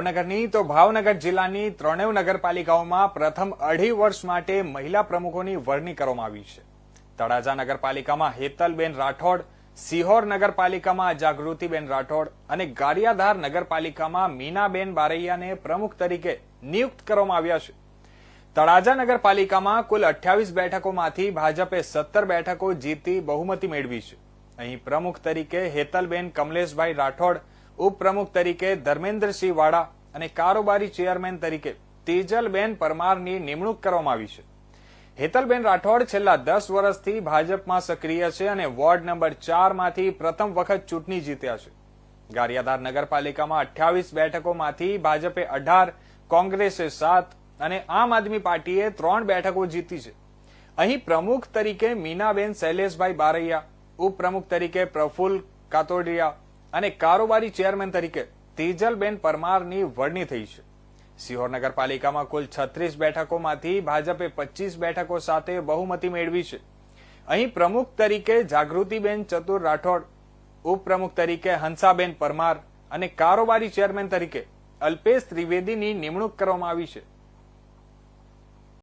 ભાવનગરની તો ભાવનગર જિલ્લાની ત્રણેય નગરપાલિકાઓમાં પ્રથમ અઢી વર્ષ માટે મહિલા પ્રમુખોની વરણી કરવામાં આવી છે. તળાજા નગરપાલિકામાં હેતલબેન રાઠોડ, સિહોર નગરપાલિકામાં જાગૃતિબેન રાઠોડ અને ગારિયાધાર નગરપાલિકામાં મીનાબેન બારૈયાને પ્રમુખ તરીકે નિયુક્ત કરવામાં આવ્યા છે. તળાજા નગરપાલિકામાં કુલ 28 બેઠકોમાંથી ભાજપે 17 બેઠકો જીતી બહુમતી મેળવી છે. અહીં પ્રમુખ તરીકે હેતલબેન કમલેશભાઈ રાઠોડ, ઉપપ્રમુખ તરીકે ધર્મેન્દ્રસિંહ વાડા અને કારોબારી ચેરમેન તરીકે તેજલબેન પરમારની નિમણૂક કરવામાં આવી છે. હેતલબેન રાઠોડ છેલ્લા 10 વર્ષથી ભાજપમાં સક્રિય છે અને વોર્ડ નંબર 4 માંથી પ્રથમ વખત ચૂંટણી જીત્યા છે. ગારિયાધાર નગરપાલિકામાં 28 બેઠકોમાંથી ભાજપે 18, કોંગ્રેસે 7 અને આમ આદમી પાર્ટીએ 3 બેઠકો જીતી છે. અહીં પ્રમુખ તરીકે મીનાબેન શૈલેષભાઈ બારૈયા, ઉપપ્રમુખ તરીકે પ્રફુલ્લ કાતોડિયા અને કારોબારી ચેરમેન તરીકે તેજલબેન પરમારની વરણી થઈ છે. સિહોર નગરપાલિકામાં કુલ 36 બેઠકોમાંથી ભાજપે 25 બેઠકો સાથે બહુમતી મેળવી છે. અહીં પ્રમુખ તરીકે જાગૃતિબેન ચતુર રાઠોડ, ઉપપ્રમુખ તરીકે હંસાબેન પરમાર અને કારોબારી ચેરમેન તરીકે અલ્પેશ ત્રિવેદીની નિમણૂક કરવામાં આવી છે.